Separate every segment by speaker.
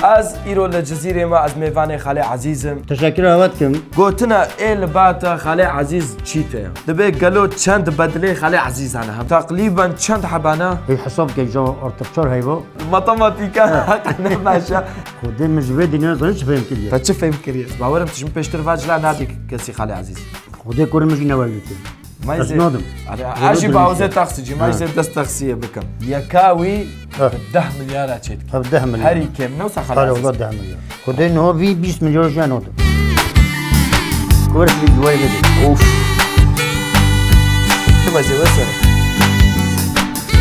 Speaker 1: از ایرو لجزیره ما از میوان خاله عزیزم
Speaker 2: تشکر اوت کم
Speaker 1: گوتنا ایل باتا خاله عزیز چیته دبی گلو چند بدله خاله عزیز انا هم تقریبا چند حبانا
Speaker 2: هي حساب كي جو ارتقشار هيبو
Speaker 1: ماتماتيكا حقنا ماشا
Speaker 2: خدي مجبي دينا زنش فهم كليا
Speaker 1: فتشوف فهم كريس باورم تشم بيشتر فاج لا ناديك كسي خاله عزيز
Speaker 2: خدي كوري مجي نوالدتي
Speaker 1: ما يزي
Speaker 2: نودم
Speaker 1: اجي باوزه تاخسجي ما يزي دست تخسيه بكم يكاوي 10 مليار تشيت
Speaker 2: 10 مليار
Speaker 1: هاري كم نوصل خاله
Speaker 2: قال
Speaker 1: عزيز
Speaker 2: والله 10 مليار خدي انه في 20 مليار جا نودم كورس في دواي بدي
Speaker 1: اوف ما يزي وسر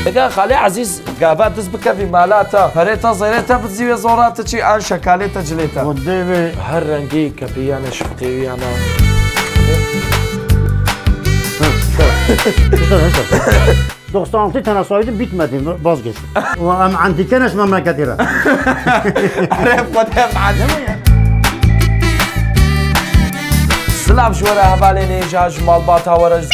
Speaker 1: اگه خاله عزیز گاوات دست بکوی مالاتا پریتا زیرتا بتزیوی زوراتا چی آن شکالیتا جلیتا
Speaker 2: خدي
Speaker 1: هر رنگی کپیانه شفقیانه
Speaker 2: دوستان تنا صايدين bitmedi vazgeçtim. O am عندي كنش مملكتي را.
Speaker 1: عرف قدام عدم يا سلام شورا حوالی نیجاج مالباتا ورز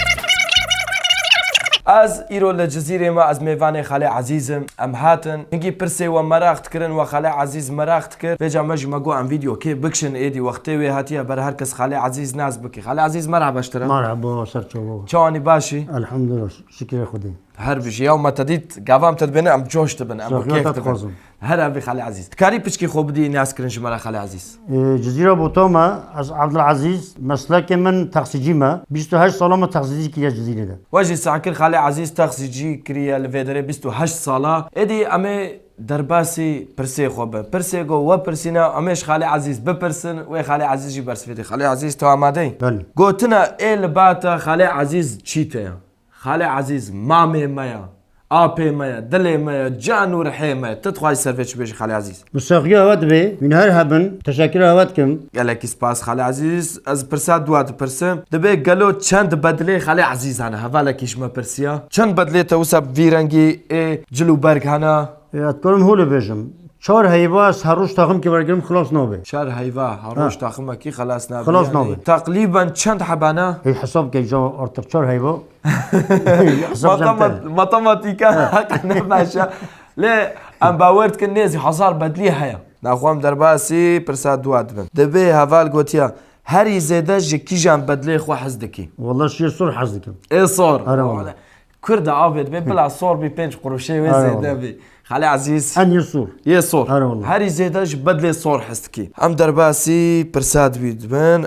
Speaker 1: از ایرو لجزیره ما از میوان خاله عزیزم ام هاتن هنگی پرسه و مراخت کرن و خاله عزیز مراخت کرد بجا مجی مگو ام ویدیو که بکشن ایدی وقتی وی هاتیه بر هر کس خاله عزیز ناز بکی خاله عزیز مرحبا اشترا
Speaker 2: مرحبا سرچو
Speaker 1: چوانی باشی
Speaker 2: الحمد لله شكرا خدي
Speaker 1: هر بيجي يوم ما تديت قوام تدبنا ام جوش تبنا ام كيف تبنا هر ابي خالي عزيز كاري بيشكي خوب دي ناس كرنج مرا خالي عزيز
Speaker 2: جزيرة بوتوما از عبد العزيز مسلك من تخسيجيما 28 ساله ما تخسيجي كيا جزيرة ده
Speaker 1: واجي ساكر خالي عزيز تخسيجي كريا الفيدري 28 ساله ادي امي درباسي برسي خوب برسي جو و برسينا امش خالي عزيز ببرسن و خالي عزيز جي برس فيدي خالي عزيز تو امادي
Speaker 2: بله
Speaker 1: قوتنا ال باتا خالي عزيز تشيته خالي عزيز مامي مايا آبی مایا دلی مایا جان و رحی مایا تدخوای سرفیش بیش خاله عزیز
Speaker 2: مساقية اوت بي من هر هبن تشكر اوت كم
Speaker 1: گلکی سپاس خاله عزیز از پرساد دوات پرسم دبی گلو چند بدله خاله عزیز هنه حوالکیش ما پرسیا چند بدله توسب ویرنگی جلو برگ هنه
Speaker 2: اتكلم هو بيجم چهار هيواس هروش تاخم كي برگم خلاص نوبه
Speaker 1: شهر هیوا هروش تاخم کی خلاص نبی
Speaker 2: خلاص نبی.
Speaker 1: تقریبا چند حبانه
Speaker 2: هي حساب كي جو ارتقشار هيبو
Speaker 1: ماتماتيكا حقنا ماشا لا ام باورت كنيزي حصار بدلي هيا ناخوام درباسي پرساد دوات بن دبي هوال گوتیا هری زیده جکی جان بدلی خو حزدکی
Speaker 2: والله شيء صور حظكم
Speaker 1: ايه صور
Speaker 2: آره والله.
Speaker 1: كرد عابد بي بلا صور بي بنج قروشي وزيده بي خالي عزيز
Speaker 2: ان يصور
Speaker 1: يه صور
Speaker 2: آره والله.
Speaker 1: هری زیده ج بدلی صور حزدکی ام درباسي پرساد بید بن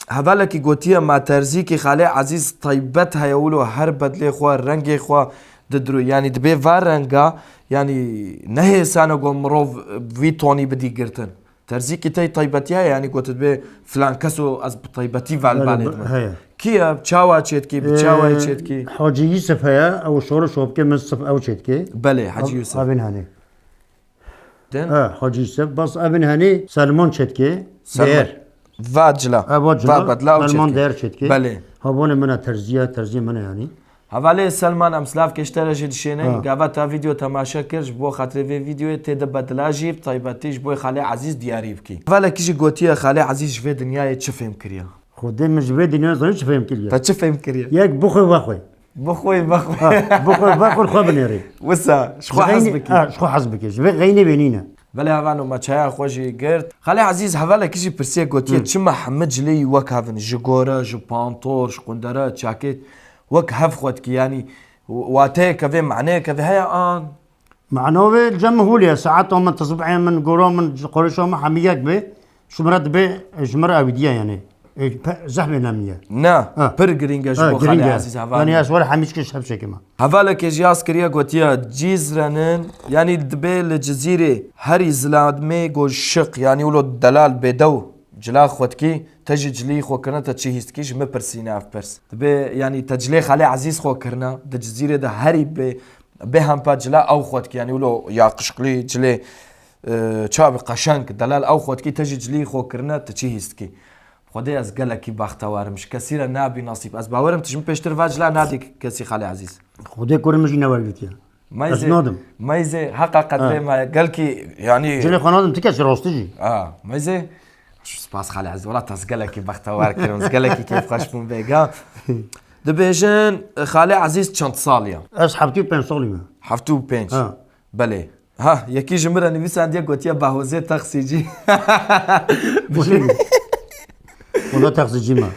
Speaker 1: هوالکی گوتیا ما ترزی کی خاله عزیز طیبت هیولو هر بدلی خو رنگ خو ددرو يعني دبي فارنگا يعني نهي سانو گمرو ویتونی بدی گرتن ترزی کی تی طیبتیه يعني قلت دبي فلان کسو از طیبتی والبالد
Speaker 2: هيا
Speaker 1: كيا بچاوا چيتكي بچاوا چيتكي
Speaker 2: حاجي يوسف هيا او شور شوبكي من صف او چيتكي
Speaker 1: بله حاجي يوسف
Speaker 2: ابن هاني
Speaker 1: دين
Speaker 2: حاجي يوسف بس ابن هاني سلمان چيتكي دير
Speaker 1: واجلا
Speaker 2: واجلا سلمان دير چيتكي
Speaker 1: بله
Speaker 2: هبون من ترزيه من يعني
Speaker 1: حوالی سلمان امسلاف کشتر جد شینه گاوا تا ویدیو تماشا کرد بو خاطر ویدیو تد بدلاجی طیبتیش بو خاله عزیز دیاری بکی حوالی کیش گوتیه خاله عزیز في دنیای چه فهم کریا
Speaker 2: خدي مجبي دنيا زنش فهم كليا
Speaker 1: تا چه فهم کریا
Speaker 2: ياك بخوي
Speaker 1: بخوي
Speaker 2: بخوي خو بنيري
Speaker 1: وسا شخو حسبك
Speaker 2: شخو حسبك جبي غيني بينينا
Speaker 1: بله هوانو ما چایا خوشی گرد خاله عزیز حوالی کیش پرسیه گوتیه چه محمد جلی وک هفن جگورا جو پانتور شقندرا چاکت وك هفخوتك يعني واتيك في معناك في هيا ان
Speaker 2: معناه الجمهورية ساعات هم تصبحين من قولهم من قريشهم محمياك به شمرت به شمرة أبدية يعني زحمة نامية
Speaker 1: نا برجرينج جو خالي عزيز هفال
Speaker 2: يعني أسوال حميش كش هبشة كمان
Speaker 1: هفالك جياس كريا قوتيا جيزرنن يعني دبي الجزيرة هري زلادمي جو شق يعني ولو دلال بدو جلا خودکی تجی جلی خو کرنا تچی هستکیش مپرسینا اف پرس به یعنی تجلی خاله عزیز خو کرنا د جزیره ده هری به هم پا جلا او خودکی یعنی ولو یا قشقلی جلی چاب قشنگ دلال او خودکی تجی جلی خو کرنا تچی هستکی خدای از گلکی بختوارمش کثیر نابی نصیب از باورم تجم پیشتر واجلا نادی کسی خاله عزیز
Speaker 2: خدای کورمش نوالدیه
Speaker 1: مایزه حقیقت ما گلکی یعنی
Speaker 2: جلی خانادم تکش راستیجی
Speaker 1: مایزه سپاس خاله عزیز والله تسقلکی بختوار کردم تسقلکی کیف خوشبون بیگا دبیجن خاله عزیز چند سالیا
Speaker 2: از 75 سالی من
Speaker 1: 75 بله ها یکی جمره نویسنده گوتیا بهوزه تخسیجی
Speaker 2: والله تخزي ما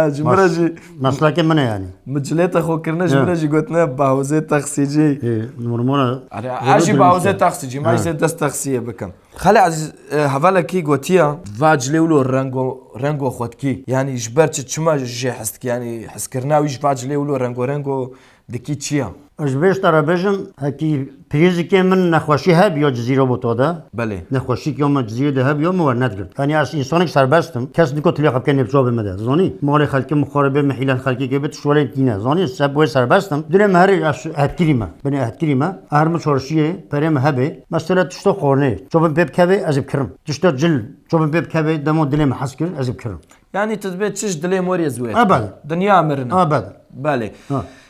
Speaker 1: جمره جی
Speaker 2: مسلك من يعني
Speaker 1: مجلت خو کرنه جمره جی گوتنه بهوزه تخسیجی
Speaker 2: نورمانا
Speaker 1: عجیب بهوزه تخسیجی ما یه دست تخسیه بکم خاله عزیز حوالا کی گوتیا واجلی ولو رنگو خود کی یعنی جبرت چما جی حست یعنی حس کرناویش واجلی ولو رنگو دکی چیا
Speaker 2: اجبرش ترى بجن هكي بريزك من نخوشي هب يا جزيره بوتودا
Speaker 1: بله
Speaker 2: نخوشي يوم جزيره ده هب يوم ورنت قلت يعني اس انسانك سربستم كاس ديكو تلي خب كان بجواب مدى زوني مال خلق مخاربه محيل خلق كبت شوالي دينا زوني سب وي سربستم دل مهر هت كلمه بني هت كلمه ارم شورشيه برم هبه مثلا تشتو خورنه جواب بيب كبه از بكرم تشتو جل جواب بيب كبه دمو دل محسكر از بكرم
Speaker 1: يعني تثبت تش دلي موري زوير
Speaker 2: ابدا
Speaker 1: دنيا مرنا
Speaker 2: ابدا
Speaker 1: بله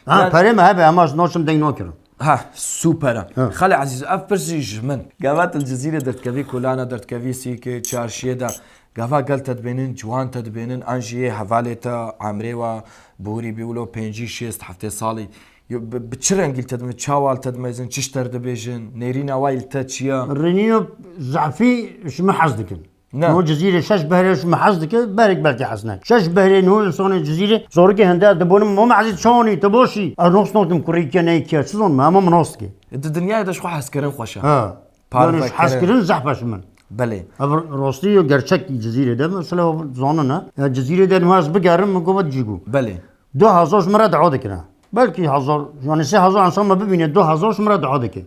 Speaker 2: برم هبه اما نوشم دين نوكر
Speaker 1: ها سوبر خالي عزيز اف برسيج من قامات الجزيره درت كافي كولانا درت كافي سيكي تشارشيه دا قافا قلت تبينن جوان تدبينن انجي حواليتا عمريوا بوري بيولو بينجي شيست حفتي صالي بتشرن قلت تدم تشاوال تدمزن تشتر دبيجن نيرينا وايل تاتشيا
Speaker 2: الرينيو زعفي شو حصدك
Speaker 1: نعم.
Speaker 2: نو جزيره شش بهره شو محزدك بارك بالك حسنك شش بهره نو انسان الجزيره زورك هندا دبون مو معزد شوني تبوشي ارنوس نوتم كوريكا نيكا شلون ما منوسكي
Speaker 1: الدنيا داش خو حسكرن خوشا
Speaker 2: ها بارك حسكرن زحفش من
Speaker 1: بله
Speaker 2: روستي gerçek جزيره ده مثلا زوننا جزيره ده نواز بقارم مقوبت جيجو
Speaker 1: بله
Speaker 2: 2000 مره دعوه كنا بلكي 1000 يعني 3000 انسان ما ببين 2000 مره دعوه كي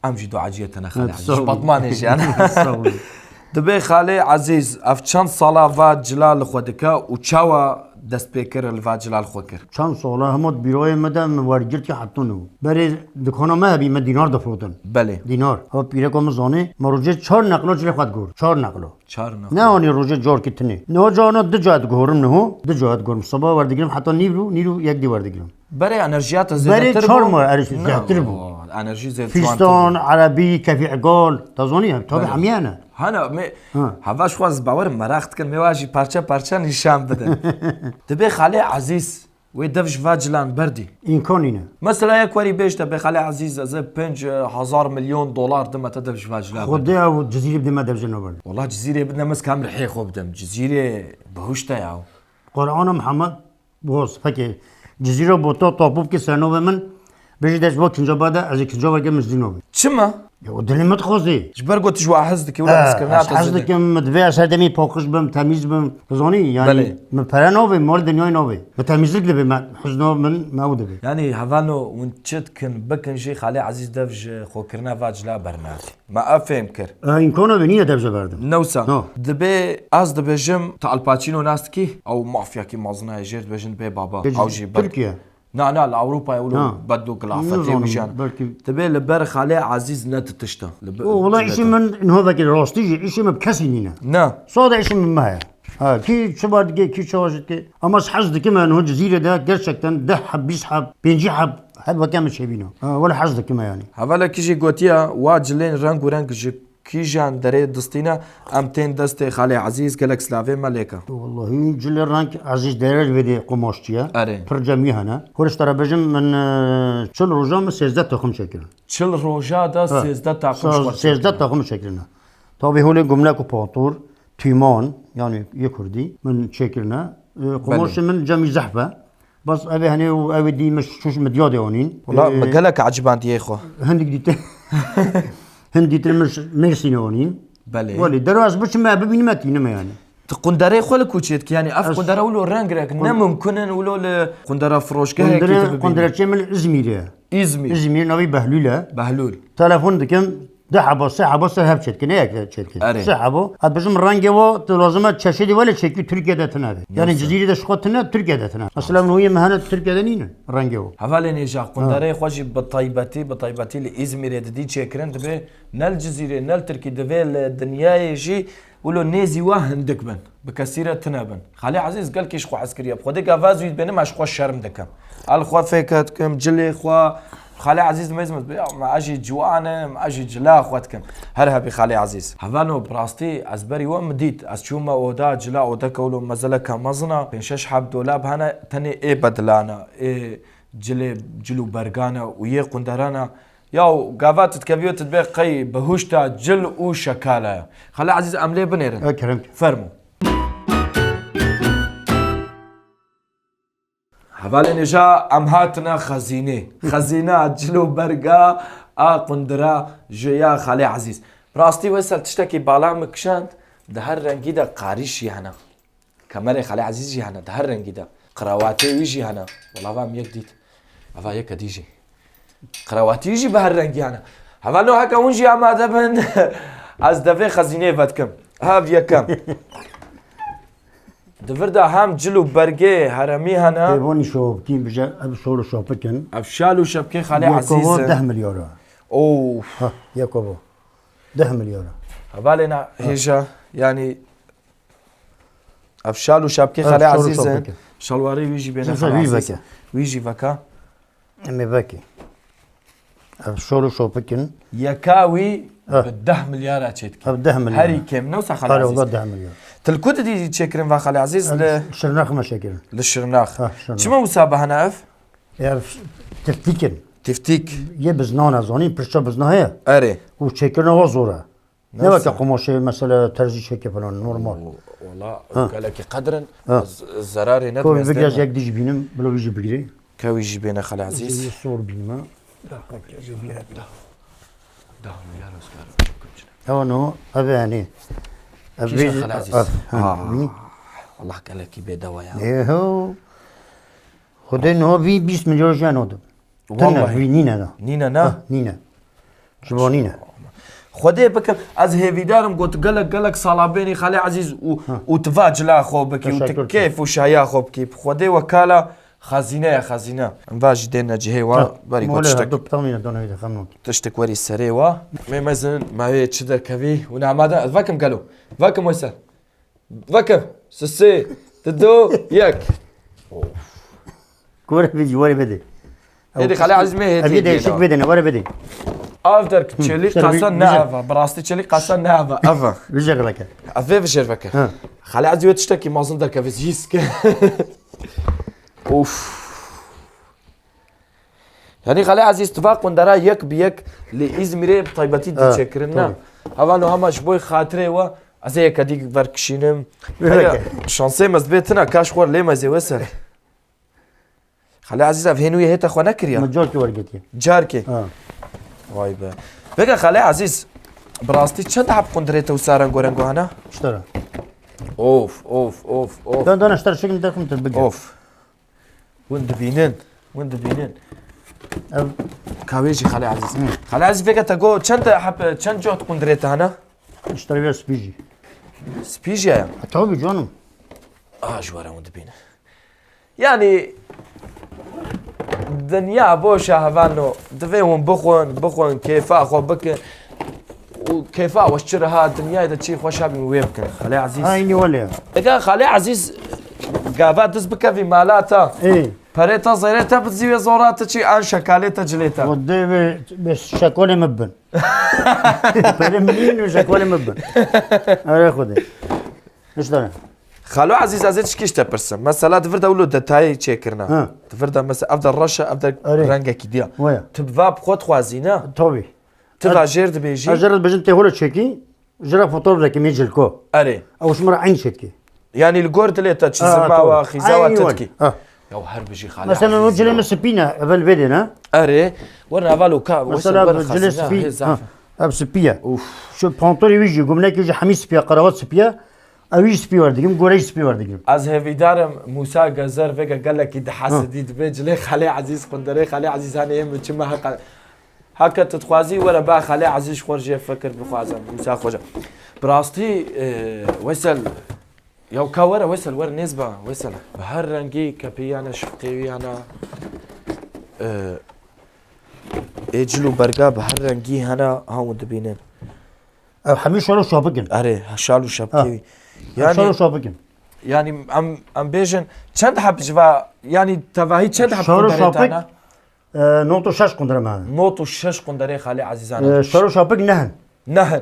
Speaker 1: امجي دعاجيتنا خالي عزيز بطمانش انا دبي خالي عزيز اف چند سالا و جلال خودکا و چاوا دست پیکر الوا جلال خودکر
Speaker 2: چند ساله همود بیروی مدام ورگرتی حتونو برای دکانا ما بی دینار دفروتن
Speaker 1: بله
Speaker 2: دینار ها پیره کم زانه ما روزه 4 نقلو جل خود گور 4 نقلو
Speaker 1: 4 نقلو
Speaker 2: نه آنی روزه جور کتنی نه جانا دو جهت گورم نه دو جهت گورم صبح وردگیرم حتی نیرو یک دی وردگیرم
Speaker 1: برای انرژیات زیادتر
Speaker 2: برای 4 ماه ارش زیادتر بو
Speaker 1: انرژی زیاد
Speaker 2: فیستان عربی کفی عقال تازونی تابع حمیانه
Speaker 1: هنا هواش خواست باور مرخت کن میواجی پارچه نشان بده دبی خاله عزیز و دفش واجلان بردی
Speaker 2: این کنینه
Speaker 1: مثلا یک وری بیشتر به خاله عزیز از 5000 میلیون دلار دم دفش واجلان
Speaker 2: خود او جزیره بدم دفش نبرد
Speaker 1: والله جزیره بدنا مس كامل حي خوب دم جزیره بهوشتا یاو
Speaker 2: قرآن محمد بوس فكي جزيرة بوتا طابوب كي سنو من بيجي داش بوك كنجا بادا از كنجا بادا مزدينو
Speaker 1: چما
Speaker 2: يا دلي متخوزي
Speaker 1: جبر قلت جوا حزدك ولا مسكرنات
Speaker 2: حزدك مدفع سدمي پوقش بم تمیز بم زوني يعني
Speaker 1: بله.
Speaker 2: من فرانو بم مول دنيا نو بم بتميزك لبي ما حزنو من ما ود بي
Speaker 1: يعني هفانو ونشت كن بكن شي خالي عزيز دفج خو كرنا فاجلا برنامج ما افهم كر
Speaker 2: این کنو بنيه دبجه بردم
Speaker 1: نوسا دبي از دبجم تاع الباتشينو ناستكي او مافيا كي مازنا يجير بجن بي بابا او جي
Speaker 2: تركيا
Speaker 1: لا لاوروبا يقولوا بدو قلافه مشان تبي لبر خالي عزيز نت تشتا
Speaker 2: والله شيء من انه هذا كده راستي شيء ما بكسينينا
Speaker 1: نا
Speaker 2: صاد شيء من ما ها كي شباب كي شواجت اما حظ كمان انه جزيره ده gerçekten ده حب يسحب بينجي حب حد كامل شيء بينه ولا حظ كمان يعني
Speaker 1: هذا كيجي قوتيا واجلين رنگ ورنگ كيجان دري دستينا امتين دست خالي عزيز قالك سلافي ملكه
Speaker 2: والله جل الرانك عزيز داير بدي قماشتيا
Speaker 1: اري
Speaker 2: فرجمي هنا كورش ترى بجم من شل روجام 13 تخم شكل
Speaker 1: شل روجا دا 13 تاقم
Speaker 2: 13 تخم شكلنا طبعا هو جملة كباطور تيمان يعني يكردي من شكلنا قماش من جمي زحفه بس ابي هني وابي دي مش شوش مدياد يونين
Speaker 1: والله ما قالك عجبان دي اخو
Speaker 2: هندك دي هندي ترمش ميرسينوني
Speaker 1: بله
Speaker 2: ولي دراز بش ما ببين ما تينما يعني
Speaker 1: قندره خل كوتشيت يعني اف قندره ولو رانج راك ممكن ولو قندره فروش
Speaker 2: قندره كامل ازمير نبي بهلول تلفون دكم ده سحبه هبشت كنا ياك شركه سحبه هاد بزم رانجي و لازم تششدي ولا شكل تركيا ده تنادي يعني جزيره ده شقتنا تركيا ده تنادي اصلا هو مهنه تركيا ده نين رانجي و
Speaker 1: حوالي نجا قندره خوجي بطيبتي لازمير دي تشكرن دبي نال جزيره نال تركي دبي الدنيا يجي ولو نيزي وهندك بن بكثيره تنابن خالي عزيز قال كيش خو عسكريه بخدك افاز يد بينما اش خو الشرم دكم الخوا فيكتكم جلي خوا خالي عزيز مزمت ما اجي جوانا ما اجي جلا اخواتكم هرها بخالي عزيز هفانو براستي ازبري ومديت از شوما اودا جلا اودا كولو مزلك مزنا بين شش حب دولاب هنا تاني اي بدلانا اي جلو برغانا ويه قندرانا ياو قافات تكبيو تتبيع قي بهوشتا جل وشكالة خلي عزيز أملي بنيرن
Speaker 2: كرمت
Speaker 1: فرمو هفالي نجا أمهاتنا خزينة جلو برقا قندرا جيا خلي عزيز براستي وصل تشتكي بالا مكشاند دهر رنگي دا قاريش يهنا كمالي خلي عزيز يهنا دهر رنگي دا قراواتي ويجي هنا والله فام يك افا يك ديجي قراواتي يجي بهر رنگي هنا هفالو هكا ونجي اما دبن از دفي خزينة فاتكم هاف يكم دفردا هم جلو برقي هرمي هنا
Speaker 2: تيبوني شوبكي بجا ابشولو شوبكن
Speaker 1: افشالو شبكي خلي عزيز
Speaker 2: يكوبو 10 مليار
Speaker 1: اوه
Speaker 2: ها يكوبو 10 مليار
Speaker 1: هبالنا هيجا يعني افشال وشبكي خلي عزيزة شلواري ويجي بينا خلي عزيزة ويجي فكا
Speaker 2: امي باكي ابشولو شوبكن
Speaker 1: يكاوي ب10 مليار اتشيتكي
Speaker 2: ب 10 مليار
Speaker 1: هري كم نوسع خلي عزيز
Speaker 2: 10 مليار
Speaker 1: تلكوت دي تشكرن فا خلي عزيز
Speaker 2: شرناخ مشاكل
Speaker 1: للشرناخ شما مسابقة هنا اف؟
Speaker 2: يعرف تفتيكن
Speaker 1: تفتيك
Speaker 2: يبزنانا زوني برشا بزناها
Speaker 1: اري
Speaker 2: وشكلنا وزورة نبغى قماشة مثلا ترزي شكل فلان نورمال
Speaker 1: والله قال لك قدرا الزراري ندم
Speaker 2: كوي بجاز يك ديج بينم بلو بيجي بقري
Speaker 1: كوي يجي بينا خلي عزيز
Speaker 2: الصور بينما
Speaker 1: ده مليار اسكار
Speaker 2: هو نو هذا يعني
Speaker 1: خلي عزيز والله قال لك بدوا يا
Speaker 2: ايه هو خدين هو في 20 مليار جانو
Speaker 1: والله
Speaker 2: نينا نينا شبو نينا
Speaker 1: خدي بك از هيفيدارم قلت قالك صلابيني خلي عزيز وتفاج لا خو بكي كيف وشايا خو بكي خدي وكاله خزينه انفاج دينا جهيوا بري قلت تشتك وري سريوا ما مازن ما هي تشدر كبي ونعماده فاكم قالوا فاكم ويسال فاكم سسي تدو ياك
Speaker 2: كوره بيجي وري بدي
Speaker 1: هذه خلي عزيز ما هي
Speaker 2: بدي شك بدنا وري بدي
Speaker 1: افدر تشيلي قاسن نافا براستي تشيلي قاسن نافا افا
Speaker 2: بجغلك
Speaker 1: افيف شرفك خلي عزيز تشتكي ما زندر كفيزيسك اوف يعني خلي عزيز اتفاق وندرا يك بيك لإزميري بطيبتي تشكرنا هوانو هماش بوي خاطري و ازي كديك بركشينم شانسي مزبيتنا كاش خور لي مزي وسر خلي عزيز افهنوي هيتا خو نكريا
Speaker 2: مجاركي ورقتي
Speaker 1: جاركي واي با بقى خلي عزيز براستي چند حب قندريته وسارن غورنغو هنا
Speaker 2: اشترى
Speaker 1: اوف
Speaker 2: دون اشترى شكل داكم تبقى
Speaker 1: اوف وند بينن كاويجي خلي عزيز خلي عزيز فيك تقول چند حب چند جوت قندريته هنا
Speaker 2: اشتري بس سبيجي
Speaker 1: سبيجي يا
Speaker 2: توبي جانم
Speaker 1: جوارا وند بينن يعني دنيا بوشا هفانو دفيهم بخون كيفا خو بك وكيفا واشترها الدنيا اذا تشي خوش شابي ويبكن خلي عزيز
Speaker 2: هايني ولا
Speaker 1: اذا خلي عزيز قافات دزبك في مالاتا
Speaker 2: ايه
Speaker 1: بريتا زيرتا بتزيوي زورات تشي ان شكاليتا جليتا
Speaker 2: ودي بس شكولي مبن بري منين وشكولي مبن اري خدي ايش ده
Speaker 1: خلو عزيز ازيد شكيش تبرسم مثلا تفرد اولو دتاي تشيكرنا تفرد مثلا افضل رشا افضل رنگا كيديا تبفا بخوت خوازينا
Speaker 2: توبي
Speaker 1: تبا جيرد بيجي
Speaker 2: جرد بجن تهول تشيكي جرا فطور ذاك ميجلكو
Speaker 1: اري
Speaker 2: او شمر عين شتكي
Speaker 1: يعني الجورد اللي تشزما وخزاوه تتكي يو هرب بيجي خالي
Speaker 2: مثلا وجلي مسبينا قبل بدنا
Speaker 1: اري ورنا فالو كا
Speaker 2: مثلا جلس في سبيا شو بانطوري ويجي قمنا كيجي حميس سبيا قراوات سبيا اوي سبي وردگیم گوری سپی وردگیم
Speaker 1: از هویدارم موسی گزر وگا قال لك اذا حاسديد بيج خلي عزيز قندري خلي عزيز انا يم تشما هكا تتخوازي ولا با خلي عزيز خرج فكر بخوازم موسى خوجا براستي وصل يو كاورا وصل ور نسبه وصل بهر رنگي كبيانا شقيوي انا اجلو برقا بهر رنگي هنا هاو دبينن
Speaker 2: او حميش ولا شابكن
Speaker 1: اري شالو شابكي
Speaker 2: يعني شابكن
Speaker 1: يعني ام بيجن چند حب جوا يعني تواهي چند حب
Speaker 2: قندرتانا نوتو شش قندره معنا
Speaker 1: نوتو شش قندره خالي عزيزانا
Speaker 2: شارو شابك نهن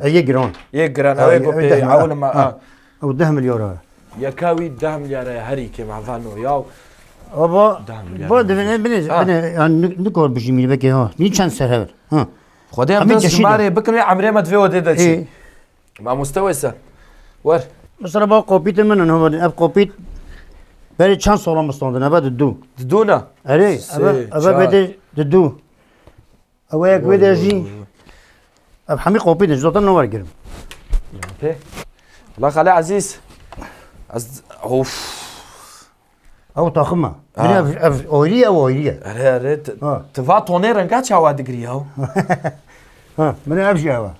Speaker 2: اي جران
Speaker 1: او يقول عول ما
Speaker 2: او 10 مليار
Speaker 1: يكاوي 10 مليار هري كما فانو ياو
Speaker 2: ابا بني يعني نكور بجميل بكي ها ني چند سر ها
Speaker 1: خدي هم
Speaker 2: همین
Speaker 1: دست
Speaker 2: جشیده.
Speaker 1: جماره بکنی عمره ما دوی وده چی
Speaker 2: إيه.
Speaker 1: ما مستوى سه ور
Speaker 2: مثلا با قوپیت من نه اب قوپیت برای چند سال مستانده نبود دو
Speaker 1: دونا
Speaker 2: اره
Speaker 1: سه،
Speaker 2: اب
Speaker 1: چهار.
Speaker 2: بده دو او یک بده جی اب همه قوپیت زودتر نوار گرم
Speaker 1: به والله خاله عزیز از اوف
Speaker 2: او تاخمه بني اب اويريه او اويريه
Speaker 1: اره اره
Speaker 2: آه.
Speaker 1: تفا توني رنگا چاوا دگری هاو
Speaker 2: ها بني ابجي هوا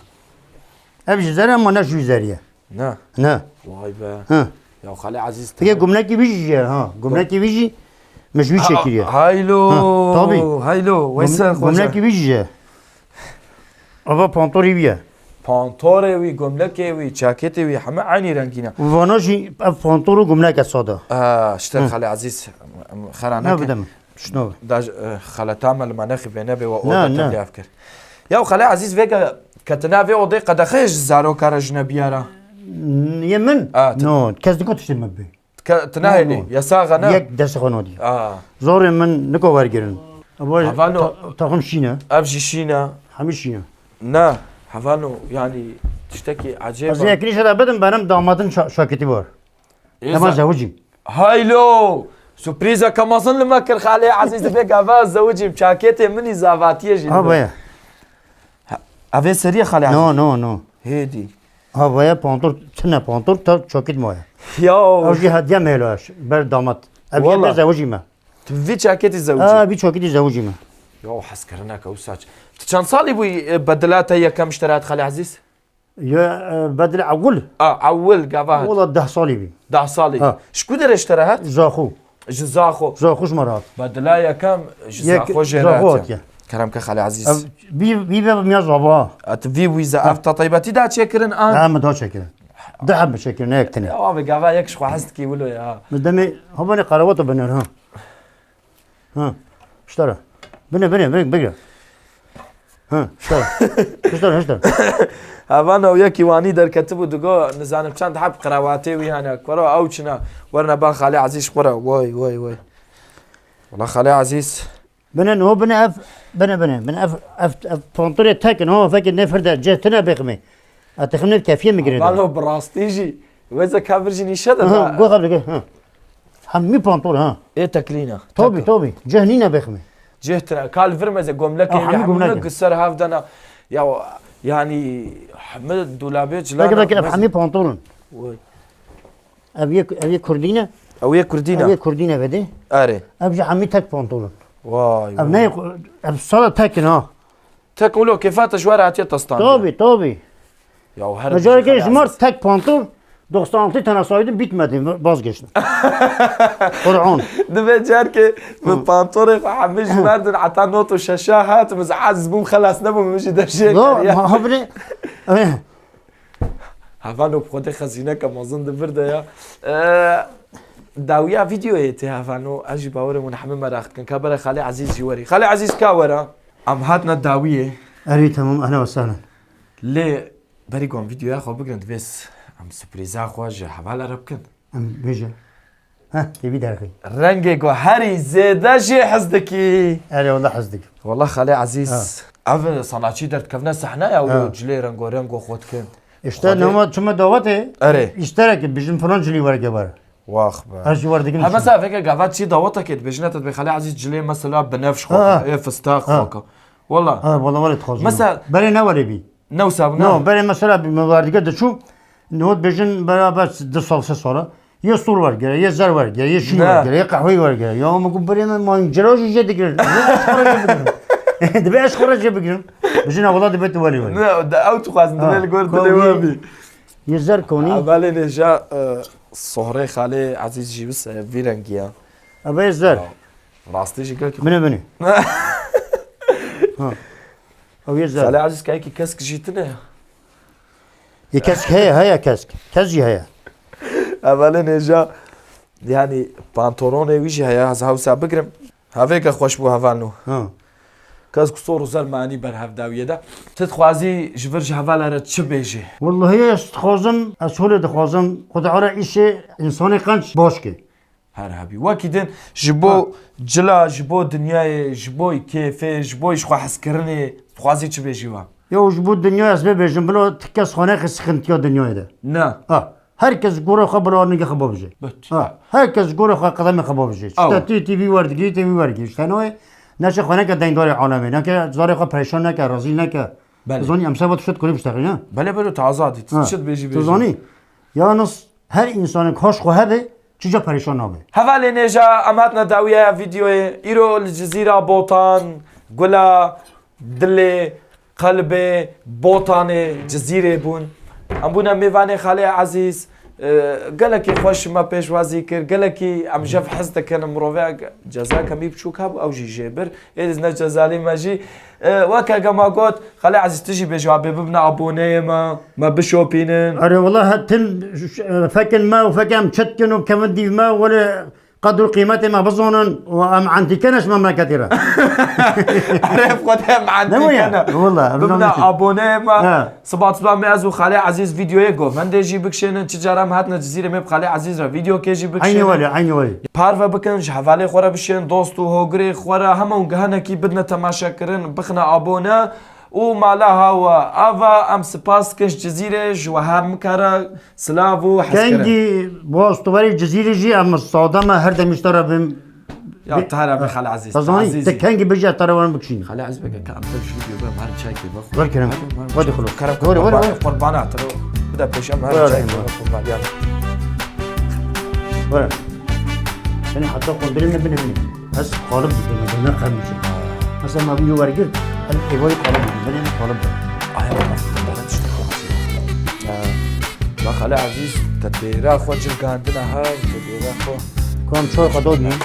Speaker 2: ابجي زرا ما نشوي زريه
Speaker 1: نه
Speaker 2: نه
Speaker 1: وای به
Speaker 2: ها
Speaker 1: یا خاله عزیز
Speaker 2: تيجي قمناكي بيجي ها قمناكي بيجي مشوي شكليه
Speaker 1: هایلو
Speaker 2: طبی.
Speaker 1: هایلو ویسا
Speaker 2: قمناكي بيجي ابا بانطوري بيه
Speaker 1: پانتوره وی گملکه وی چاکته وی همه عینی رنگینه
Speaker 2: واناشي اب بانطورو قمناك صادا
Speaker 1: اشتر خاله عزیز
Speaker 2: نه
Speaker 1: خرانه
Speaker 2: بدم شنو
Speaker 1: داج خاله تعمل مناخ بینه به و
Speaker 2: نه،
Speaker 1: او
Speaker 2: نه.
Speaker 1: تبلیغ کرد یا خاله عزیز وگا کتنا وی اودی قد خیش زارو کار جنبیارا
Speaker 2: يمن
Speaker 1: آه،
Speaker 2: نو كاس دكو تشتم بي
Speaker 1: تناهلی یا ساغنا
Speaker 2: يك دس خنودي
Speaker 1: اه
Speaker 2: زور من نكو ورگرن ابو
Speaker 1: هفانو.
Speaker 2: تاخم شينا
Speaker 1: ابجی شینا
Speaker 2: همي شينا
Speaker 1: نه هفانو يعني تشتكي
Speaker 2: از
Speaker 1: عجيبه
Speaker 2: يكنيش هذا بدم بنم دامادن شاكتي بار لما زوجي
Speaker 1: هايلو سوربريزا كما ظن لما كان خالي عزيز فيك افا زوجي مشاكيتي مني زافاتيه جي
Speaker 2: ها بايا
Speaker 1: افي سريع خالي عزيز
Speaker 2: نو نو نو
Speaker 1: هيدي
Speaker 2: ها بايا بانتور تنا بانتور تا شاكت مويا
Speaker 1: يو
Speaker 2: اوجي هديه ميلوش بر دامات ابي
Speaker 1: والله.
Speaker 2: زوجي ما
Speaker 1: في شاكيتي زوجي
Speaker 2: بي شاكتي زوجي ما
Speaker 1: يو حسكرناك اوساج كان صالي بوي بدلاتها هي كم اشتريت خالي عزيز
Speaker 2: يا بدل اول
Speaker 1: عول قافات
Speaker 2: والله 10 صالي بي
Speaker 1: ده صالي
Speaker 2: آه.
Speaker 1: شكو در اشتراها
Speaker 2: زاخو
Speaker 1: جزاخو
Speaker 2: زاخوش مرات
Speaker 1: بدلايا كم جزاخو
Speaker 2: زاخوات
Speaker 1: جيرات
Speaker 2: يا
Speaker 1: كلامك خالي عزيز
Speaker 2: بي ميا زابا
Speaker 1: اتفي ويزا افتا طيبتي دا تشكرن ان
Speaker 2: ها ما شكل ده حب شكل نيك تاني
Speaker 1: يا بابا قافا يكش خو حست كي ولو يا
Speaker 2: مدامي هو بني قراوته بنر ها اشترى بني بقرا ها اشترى
Speaker 1: هاوانا وياكي واني در كتبو دقو نزانم چند حب قراواتي ويانا كورا اوچنا ورنا بان خالي عزيز قرا واي والله خالي عزيز
Speaker 2: بنن هو بني اف بانطوري تاكن هو فاكر نفرد جهتنا بقمي اتخمن الكافيه مقرن
Speaker 1: والله براستيجي وإذا كافرجيني شد
Speaker 2: ها قو قبل ها همي بانطور ها
Speaker 1: ايه تكلينا
Speaker 2: توبي جهنينا بقمي
Speaker 1: جهتنا كال فرمزة قملك
Speaker 2: حمي قملكة.
Speaker 1: حملك السر هافدنا يا يعني حمد دولابيج
Speaker 2: لكن حمي بانطور
Speaker 1: واي
Speaker 2: ابي كردينا
Speaker 1: او يا كردينا
Speaker 2: ابي كردينا بدي
Speaker 1: اري
Speaker 2: ابي حمي تاك بانطور
Speaker 1: واي
Speaker 2: اب ناي اب صار تاكن ها
Speaker 1: تقولوا كيفات شوارع تستان
Speaker 2: توبي
Speaker 1: يا هر
Speaker 2: مجال که شمار تک پانتور 96 tane saydım bitmedi vazgeçtim. Kur'an.
Speaker 1: دبي جارك من بانطوري حمش مردن عطا نوت وشاشات مزعز بوم خلاص نبو مش درشي
Speaker 2: لا ما habire.
Speaker 1: هافانو بخوتي خزينه كما ظن دبرده يا داويا فيديو ايتي هافانو اجي باور من حمد مراخت كان كبر خالي عزيز جواري خالي عزيز كاورا ام هاتنا الداويه
Speaker 2: أري تمام أهلا وسهلا.
Speaker 1: ليه بريقوم فيديو يا خو بقرند بس ام سبريزا خواجه حوالا ربكن
Speaker 2: أم بيجا. ها تبي دارخي.
Speaker 1: رنگي هاري زيدا شي حزدكي
Speaker 2: أري والله حسدك.
Speaker 1: والله خالي عزيز اف صناعتي درت كفنا صحنا يا جلي رنگو خوتكن
Speaker 2: İşte ne çuma davate.
Speaker 1: أري.
Speaker 2: İşterek bizim Fransızlı var ki var.
Speaker 1: واخ
Speaker 2: Her şey var dikin.
Speaker 1: ها مثلا فيك قافات شي ضوطك بجنات بخلي عزيز جلي مثلا بنفش خوكا ايه فستاق خوكا والله
Speaker 2: Ha vallahi txazım.
Speaker 1: Mesela-
Speaker 2: Bari ne var ebi?
Speaker 1: نوسا
Speaker 2: No, bari mesela bir mübareke de şu. Nuhut bejin beraber 4 sal sonra. Ya sur var gere, ya zar var gere, ya şi var
Speaker 1: Ne?
Speaker 2: gere, ya kahve var gere. Ya ama bu bari ne ceraj yiyecek dikin. De beş kora cebikin. Bejin avla de betu vali var.
Speaker 1: لا ده اوت خاز ندير الجول دوامي
Speaker 2: Ya zar koni.
Speaker 1: عبالي نجا صهري خالي عزيز جي بس فيرنجيا
Speaker 2: Abi ya zar.
Speaker 1: راستي جي قالك
Speaker 2: Beni. Ha. Abi ya
Speaker 1: خالي
Speaker 2: zar.
Speaker 1: عزيز كايكي كاسك جيتنا
Speaker 2: Ya kesk haya kesk. Kezci haya.
Speaker 1: عبالي نجا يعني بانتوروني ويجي هيا هاوسا بقرم هافيك خوش بو هافانو
Speaker 2: Ha.
Speaker 1: كاسك صور وزال ماني برهف داوية ده تتخوازي جبرج هفالا رد شبيجي
Speaker 2: Vallahi ya istixazım, ashole dixazım. Xudara işe insanı qanç baş ki.
Speaker 1: هر هبي واكيدن جبو جلا جبو دنياي جبو كيفي جبو يشخو حسكرني خوازی چی بیشی و
Speaker 2: یا وش بود دنیا از ببیشم بلو تکس خانه که سخنتیا دنیای ده
Speaker 1: نه
Speaker 2: herkes gora xabala nige xaba bije. Herkes gora xa qadam xaba bije. İşte TV vardigi, TV vargi. İşte ne neşe xane ke dengdar alemi. Ne ke zare xa perişan ne ke razil ne ke. Zani amsa vat şut kulüp iştaki ne?
Speaker 1: بله بله تو آزادی چت بیشی
Speaker 2: تو zani yalnız her insanın hoş xo hebe çica perişan abi.
Speaker 1: هفال نجا امات نداویه ویدیو ایرو الجزیره بوتان گلا دل قلب بوتان جزیره بون ام بونا میوان خاله عزیز قالك خوش ما پیش وازی کر قالك ام جف حزت كان مروفع جزاك مي بشوك هب او جي جبر اذ نجزالي ماجي وكا كما قلت خالي عزيز تجي بجواب ببنا ابونيه ما بشوبينن
Speaker 2: أري والله تن فكن ما وفكم تشتكن وكمان دي ما ولا قدر قيمته ما بظنن وام عندي كنش مملكتي
Speaker 1: عرف قدام عندي انا
Speaker 2: والله
Speaker 1: ببنا ابونيه ما صبات ما ازو خالي عزيز فيديو يجو من دي بكشن تجارة هاتنا جزيره مب خالي عزيز را فيديو كيجي بكشن
Speaker 2: عيني ولي
Speaker 1: پارو بکن حواله خورا بشین دوست و هوگری خورا همون گهنه کی بدنا تماشا کرن بخنا ابونه و مالا هوا آوا ام سپاس کش جزیره جو هم کارا سلاو و حسکره
Speaker 2: كندي بوستواري جزيرة جي أما الصعودة ما هردا مشترى بهم
Speaker 1: یا تهرا بخال عزیز
Speaker 2: تظني
Speaker 1: عزیزی
Speaker 2: تكنجي بيجي ترى وانا بكشين
Speaker 1: خاله عزیز بگه که ام تلش ویدیو بهم هر چای که بخور
Speaker 2: ور كلام ودي خلو
Speaker 1: کرم
Speaker 2: وري
Speaker 1: قربانات رو بدا پیش ام هر چای که بخور مالیان
Speaker 2: وري يعني حتى قدرنا بنا بس قالب بنا خمسة مثلا ما بيجوا ورقة الإيوالي قالب بنا قالب
Speaker 1: آیا ما خاله عزیز تدبیرا خود جل گاندنا ها تدبیرا خود
Speaker 2: كم شوي قدود مين